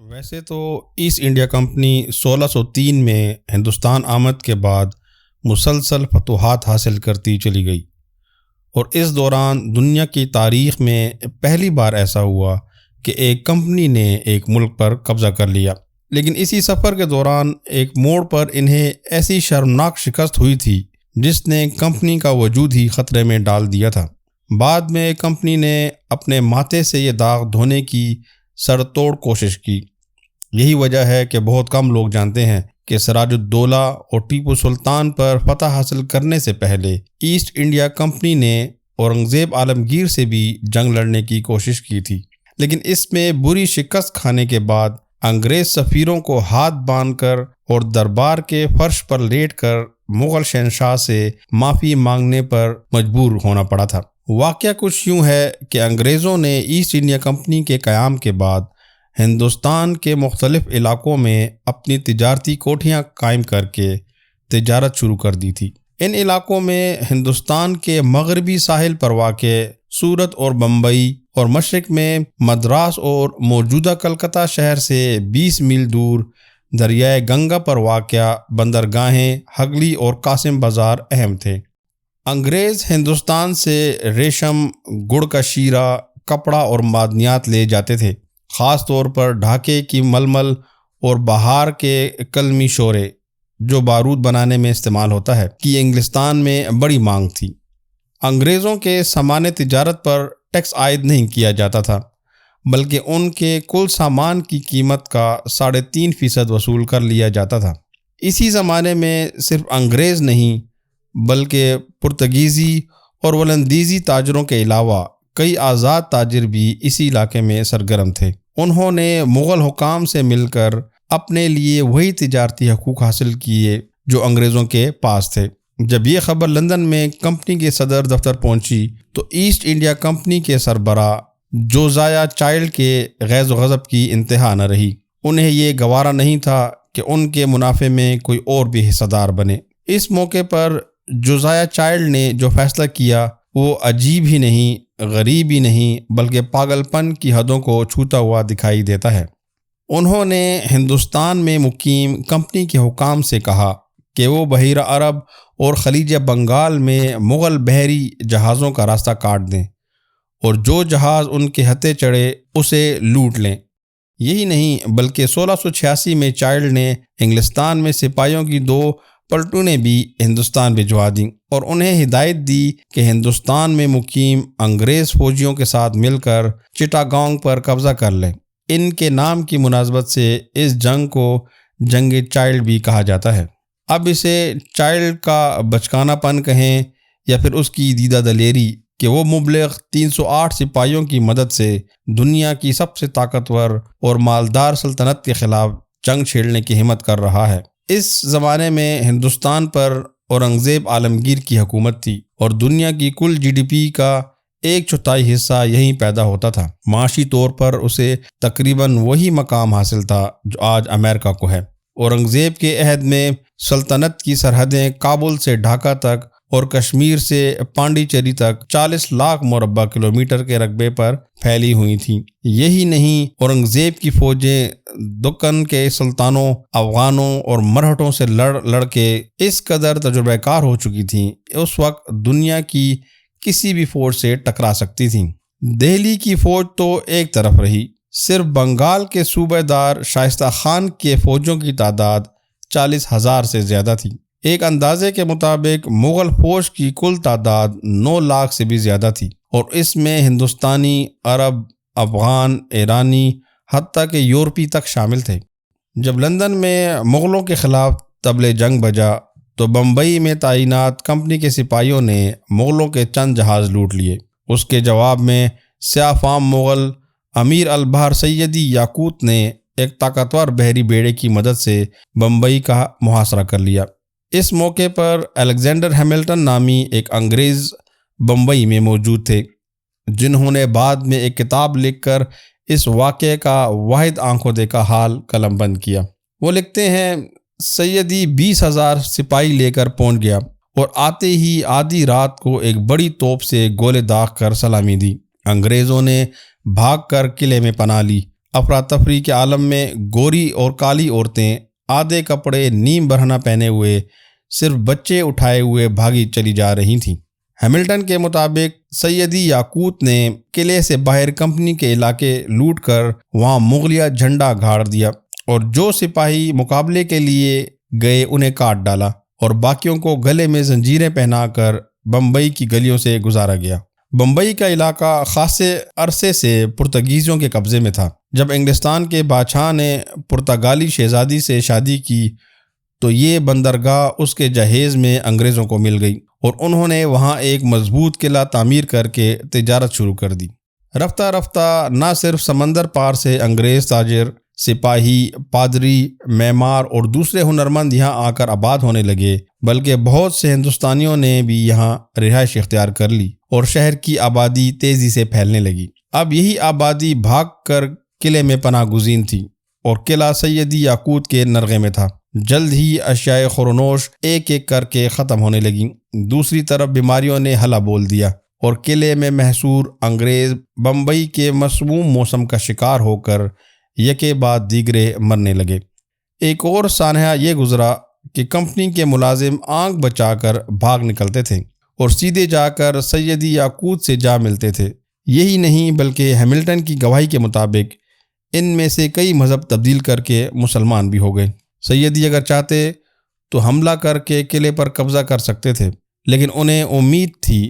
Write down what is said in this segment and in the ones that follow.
ویسے تو East India company 1603 میں ہندوستان آمد کے بعد مسلسل فتوحات حاصل کرتی چلی گئی، اور اس دوران دنیا کی تاریخ میں پہلی بار ایسا ہوا کہ ایک کمپنی نے ایک ملک پر قبضہ کر لیا۔ لیکن اسی سفر کے دوران ایک موڑ پر انہیں ایسی شرمناک شکست ہوئی تھی جس نے کمپنی کا وجود ہی خطرے میں ڈال دیا تھا۔ بعد میں کمپنی نے اپنے ماتھے سے یہ داغ دھونے کی سر توڑ کوشش کی۔ یہی وجہ ہے کہ بہت کم لوگ جانتے ہیں کہ سراج الدولہ اور ٹیپو سلطان پر فتح حاصل کرنے سے پہلے ایسٹ انڈیا کمپنی نے اورنگزیب عالمگیر سے بھی جنگ لڑنے کی کوشش کی تھی، لیکن اس میں بری شکست کھانے کے بعد انگریز سفیروں کو ہاتھ باندھ کر اور دربار کے فرش پر لیٹ کر مغل شہنشاہ سے معافی مانگنے پر مجبور ہونا پڑا تھا۔ واقعہ کچھ یوں ہے کہ انگریزوں نے ایسٹ انڈیا کمپنی کے قیام کے بعد ہندوستان کے مختلف علاقوں میں اپنی تجارتی کوٹھیاں قائم کر کے تجارت شروع کر دی تھی۔ ان علاقوں میں ہندوستان کے مغربی ساحل پر واقع سورت اور بمبئی، اور مشرق میں مدراس اور موجودہ کلکتہ شہر سے 20 میل دور دریائے گنگا پر واقع بندرگاہیں ہگلی اور قاسم بازار اہم تھے۔ انگریز ہندوستان سے ریشم، گڑ کا شیرہ، کپڑا اور معدنیات لے جاتے تھے، خاص طور پر ڈھاکے کی ململ اور بہار کے کلمی شورے جو بارود بنانے میں استعمال ہوتا ہے کی انگلستان میں بڑی مانگ تھی۔ انگریزوں کے سامان تجارت پر ٹیکس عائد نہیں کیا جاتا تھا، بلکہ ان کے کل سامان کی قیمت کا 3.5% وصول کر لیا جاتا تھا۔ اسی زمانے میں صرف انگریز نہیں بلکہ پرتگیزی اور ولندیزی تاجروں کے علاوہ کئی آزاد تاجر بھی اسی علاقے میں سرگرم تھے۔ انہوں نے مغل حکام سے مل کر اپنے لیے وہی تجارتی حقوق حاصل کیے جو انگریزوں کے پاس تھے۔ جب یہ خبر لندن میں کمپنی کے صدر دفتر پہنچی تو ایسٹ انڈیا کمپنی کے سربراہ جوزایہ چائلڈ کے غیظ و غضب کی انتہا نہ رہی۔ انہیں یہ گوارا نہیں تھا کہ ان کے منافع میں کوئی اور بھی حصہ دار بنے۔ اس موقع پر جوزایہ چائلڈ نے جو فیصلہ کیا وہ عجیب ہی نہیں، غریب ہی نہیں، بلکہ پاگل پن کی حدوں کو چھوتا ہوا دکھائی دیتا ہے۔ انہوں نے ہندوستان میں مقیم کمپنی کے حکام سے کہا کہ وہ بحیرہ عرب اور خلیج بنگال میں مغل بحری جہازوں کا راستہ کاٹ دیں، اور جو جہاز ان کے ہتھے چڑھے اسے لوٹ لیں۔ یہی نہیں بلکہ 1686 میں چائلڈ نے انگلستان میں سپاہیوں کی 2 پلٹونیں بھی ہندوستان بھجوا دیں، اور انہیں ہدایت دی کہ ہندوستان میں مقیم انگریز فوجیوں کے ساتھ مل کر چٹاگانگ پر قبضہ کر لیں۔ ان کے نام کی مناسبت سے اس جنگ کو جنگ چائلڈ بھی کہا جاتا ہے۔ اب اسے چائلڈ کا بچکانہ پن کہیں یا پھر اس کی دیدہ دلیری کہ وہ مبلغ 308 سپاہیوں کی مدد سے دنیا کی سب سے طاقتور اور مالدار سلطنت کے خلاف جنگ چھیڑنے کی ہمت کر رہا ہے۔ اس زمانے میں ہندوستان پر اورنگزیب عالمگیر کی حکومت تھی، اور دنیا کی کل GDP کا 1/4 حصہ یہیں پیدا ہوتا تھا۔ معاشی طور پر اسے تقریباً وہی مقام حاصل تھا جو آج امریکہ کو ہے۔ اورنگزیب کے عہد میں سلطنت کی سرحدیں کابل سے ڈھاکہ تک اور کشمیر سے پانڈیچری تک 40 لاکھ مربع کلومیٹر کے رقبے پر پھیلی ہوئی تھیں۔ یہی نہیں، اورنگزیب کی فوجیں دکن کے سلطانوں، افغانوں اور مرہٹوں سے لڑ کے اس قدر تجربہ کار ہو چکی تھیں اس وقت دنیا کی کسی بھی فوج سے ٹکرا سکتی تھیں۔ دہلی کی فوج تو ایک طرف رہی، صرف بنگال کے صوبہ دار شائستہ خان کے فوجوں کی تعداد 40,000 سے زیادہ تھی۔ ایک اندازے کے مطابق مغل فوج کی کل تعداد 9 لاکھ سے بھی زیادہ تھی، اور اس میں ہندوستانی، عرب، افغان، ایرانی، حتیٰ کہ یورپی تک شامل تھے۔ جب لندن میں مغلوں کے خلاف طبلِ جنگ بجا تو بمبئی میں تعینات کمپنی کے سپاہیوں نے مغلوں کے چند جہاز لوٹ لیے۔ اس کے جواب میں سیاہ فام مغل امیر البحر سیدی یاقوت نے ایک طاقتور بحری بیڑے کی مدد سے بمبئی کا محاصرہ کر لیا۔ اس موقع پر الیگزینڈر ہیملٹن نامی ایک انگریز بمبئی میں موجود تھے، جنہوں نے بعد میں ایک کتاب لکھ کر اس واقعے کا واحد آنکھوں دیکھا حال قلم بند کیا۔ وہ لکھتے ہیں، سیدی 20,000 سپاہی لے کر پہنچ گیا، اور آتے ہی آدھی رات کو ایک بڑی توپ سے گولے داغ کر سلامی دی۔ انگریزوں نے بھاگ کر قلعے میں پناہ لی۔ افراتفری کے عالم میں گوری اور کالی عورتیں آدھے کپڑے نیم برہنہ پہنے ہوئے صرف بچے اٹھائے ہوئے بھاگی چلی جا رہی تھیں۔ ہیملٹن کے مطابق سیدی یاقوت نے قلعے سے باہر کمپنی کے علاقے لوٹ کر وہاں مغلیہ جھنڈا گاڑ دیا اور جو سپاہی مقابلے کے لیے گئے انہیں کاٹ ڈالا اور باقیوں کو گلے میں زنجیریں پہنا کر بمبئی کی گلیوں سے گزارا گیا۔ بمبئی کا علاقہ خاصے عرصے سے پرتگیزوں کے قبضے میں تھا۔ جب انگلستان کے بادشاہ نے پرتگالی شہزادی سے شادی کی تو یہ بندرگاہ اس کے جہیز میں انگریزوں کو مل گئی اور انہوں نے وہاں ایک مضبوط قلعہ تعمیر کر کے تجارت شروع کر دی۔ رفتہ رفتہ نہ صرف سمندر پار سے انگریز تاجر، سپاہی، پادری، معمار اور دوسرے ہنرمند یہاں آ کر آباد ہونے لگے، بلکہ بہت سے ہندوستانیوں نے بھی یہاں رہائش اختیار کر لی اور شہر کی آبادی تیزی سے پھیلنے لگی۔ اب یہی آبادی بھاگ کر قلعے میں پناہ گزین تھی اور قلعہ سیدی یاقوت کے نرغے میں تھا۔ جلد ہی اشیاء خورنوش ایک ایک کر کے ختم ہونے لگیں۔ دوسری طرف بیماریوں نے ہلا بول دیا اور قلعے میں محصور انگریز بمبئی کے مسموم موسم کا شکار ہو کر یکے بعد دیگرے مرنے لگے۔ ایک اور سانحہ یہ گزرا کہ کمپنی کے ملازم آنکھ بچا کر بھاگ نکلتے تھے اور سیدھے جا کر سیدی یاقوت سے جا ملتے تھے۔ یہی نہیں بلکہ ہیملٹن کی گواہی کے مطابق ان میں سے کئی مذہب تبدیل کر کے مسلمان بھی ہو گئے۔ سیدی اگر چاہتے تو حملہ کر کے قلعے پر قبضہ کر سکتے تھے، لیکن انہیں امید تھی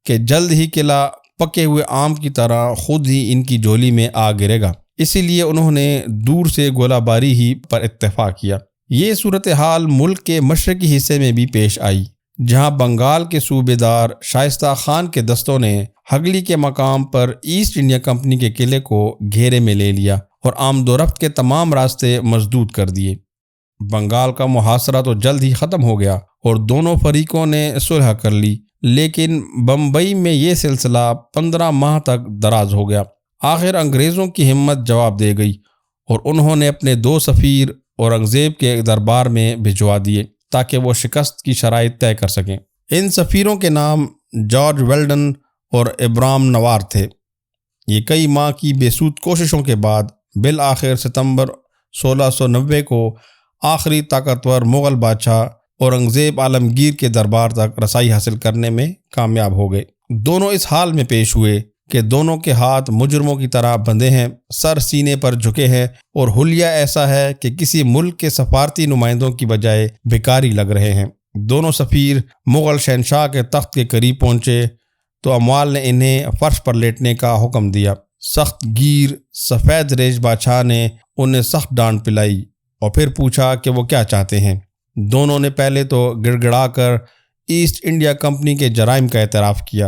کہ جلد ہی قلعہ پکے ہوئے آم کی طرح خود ہی ان کی جھولی میں آ گرے گا، اسی لیے انہوں نے دور سے گولہ باری ہی پر اتفاق کیا۔ یہ صورتحال ملک کے مشرقی حصے میں بھی پیش آئی، جہاں بنگال کے صوبے دار شائستہ خان کے دستوں نے ہگلی کے مقام پر ایسٹ انڈیا کمپنی کے قلعے کو گھیرے میں لے لیا اور آمد و رفت کے تمام راستے مسدود کر دیے۔ بنگال کا محاصرہ تو جلد ہی ختم ہو گیا اور دونوں فریقوں نے صلح کر لی، لیکن بمبئی میں یہ سلسلہ 15 ماہ تک دراز ہو گیا۔ آخر انگریزوں کی ہمت جواب دے گئی اور انہوں نے اپنے 2 سفیر اورنگزیب کے دربار میں بھجوا دیے تاکہ وہ شکست کی شرائط طے کر سکیں۔ ان سفیروں کے نام جارج ویلڈن اور ابرام نوار تھے۔ یہ کئی ماہ کی بے سود کوششوں کے بعد بالآخر ستمبر 1690 کو آخری طاقتور مغل بادشاہ اورنگزیب عالمگیر کے دربار تک رسائی حاصل کرنے میں کامیاب ہو گئے۔ دونوں اس حال میں پیش ہوئے کہ دونوں کے ہاتھ مجرموں کی طرح بندھے ہیں، سر سینے پر جھکے ہیں اور حلیہ ایسا ہے کہ کسی ملک کے سفارتی نمائندوں کی بجائے بھکاری لگ رہے ہیں۔ دونوں سفیر مغل شہنشاہ کے تخت کے قریب پہنچے تو اموال نے انہیں فرش پر لیٹنے کا حکم دیا۔ سخت گیر سفید ریش بادشاہ نے انہیں سخت ڈانٹ پلائی اور پھر پوچھا کہ وہ کیا چاہتے ہیں۔ دونوں نے پہلے تو گڑ گڑا کر ایسٹ انڈیا کمپنی کے جرائم کا اعتراف کیا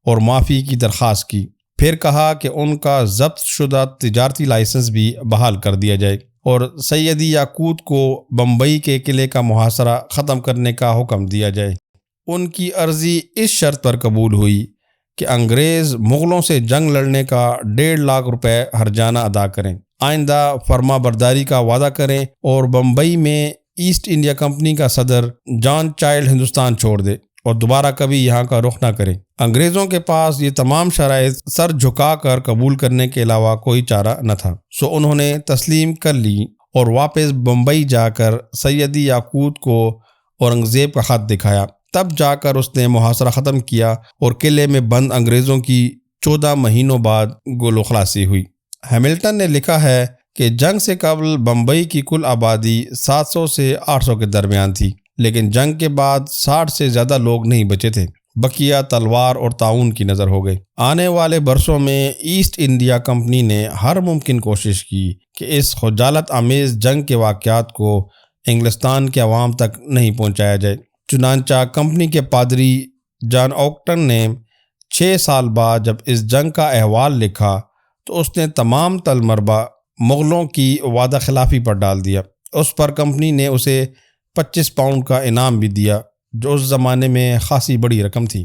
اور معافی کی درخواست کی، پھر کہا کہ ان کا ضبط شدہ تجارتی لائسنس بھی بحال کر دیا جائے اور سیدی یاقوت کو بمبئی کے قلعے کا محاصرہ ختم کرنے کا حکم دیا جائے۔ ان کی عرضی اس شرط پر قبول ہوئی کہ انگریز مغلوں سے جنگ لڑنے کا 1.5 لاکھ روپے ہرجانہ ادا کریں، آئندہ فرما برداری کا وعدہ کریں اور بمبئی میں ایسٹ انڈیا کمپنی کا صدر جان چائلڈ ہندوستان چھوڑ دے اور دوبارہ کبھی یہاں کا رخ نہ کریں۔ انگریزوں کے پاس یہ تمام شرائط سر جھکا کر قبول کرنے کے علاوہ کوئی چارہ نہ تھا، سو انہوں نے تسلیم کر لی اور واپس بمبئی جا کر سیدی یاقوت کو اورنگزیب کا خط دکھایا۔ تب جا کر اس نے محاصرہ ختم کیا اور قلعے میں بند انگریزوں کی 14 مہینوں بعد گل و خلاصی ہوئی۔ ہیملٹن نے لکھا ہے کہ جنگ سے قبل بمبئی کی کل آبادی 700 سے 800 کے درمیان تھی، لیکن جنگ کے بعد 60 سے زیادہ لوگ نہیں بچے تھے، بقیہ تلوار اور تعاون کی نظر ہو گئے۔ آنے والے برسوں میں ایسٹ انڈیا کمپنی نے ہر ممکن کوشش کی کہ اس خجالت آمیز جنگ کے واقعات کو انگلستان کے عوام تک نہیں پہنچایا جائے۔ چنانچہ کمپنی کے پادری جان اوکٹن نے 6 سال بعد جب اس جنگ کا احوال لکھا تو اس نے تمام تلمربہ مغلوں کی وعدہ خلافی پر ڈال دیا۔ اس پر کمپنی نے اسے 25 پاؤنڈ کا انعام بھی دیا، جو اس زمانے میں خاصی بڑی رقم تھی۔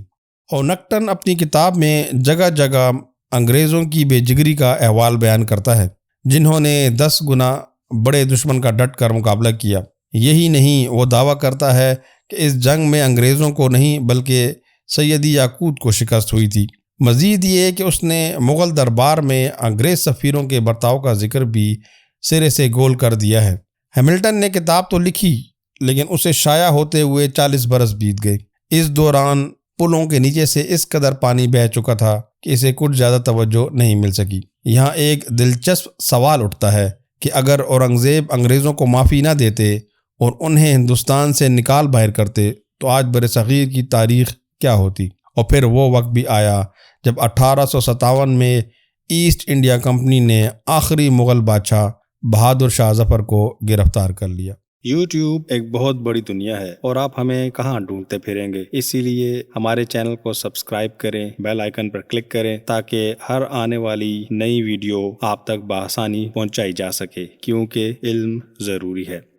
اونکٹن اپنی کتاب میں جگہ جگہ انگریزوں کی بے جگری کا احوال بیان کرتا ہے، جنہوں نے 10 گنا بڑے دشمن کا ڈٹ کر مقابلہ کیا۔ یہی نہیں، وہ دعویٰ کرتا ہے کہ اس جنگ میں انگریزوں کو نہیں بلکہ سیدی یاقوت کو شکست ہوئی تھی۔ مزید یہ کہ اس نے مغل دربار میں انگریز سفیروں کے برتاؤ کا ذکر بھی سرے سے گول کر دیا ہے۔ ہیملٹن نے کتاب تو لکھی لیکن اسے شائع ہوتے ہوئے 40 برس بیت گئے۔ اس دوران پلوں کے نیچے سے اس قدر پانی بہہ چکا تھا کہ اسے کچھ زیادہ توجہ نہیں مل سکی۔ یہاں ایک دلچسپ سوال اٹھتا ہے کہ اگر اورنگزیب انگریزوں کو معافی نہ دیتے اور انہیں ہندوستان سے نکال باہر کرتے تو آج برصغیر کی تاریخ کیا ہوتی؟ اور پھر وہ وقت بھی آیا جب 1857 میں ایسٹ انڈیا کمپنی نے آخری مغل بادشاہ بہادر شاہ ظفر کو گرفتار کر لیا۔ یوٹیوب ایک بہت بڑی دنیا ہے اور آپ ہمیں کہاں ڈھونڈتے پھریں گے، اسی لیے ہمارے چینل کو سبسکرائب کریں، بیل آئیکن پر کلک کریں تاکہ ہر آنے والی نئی ویڈیو آپ تک بآسانی پہنچائی جا سکے، کیونکہ علم ضروری ہے۔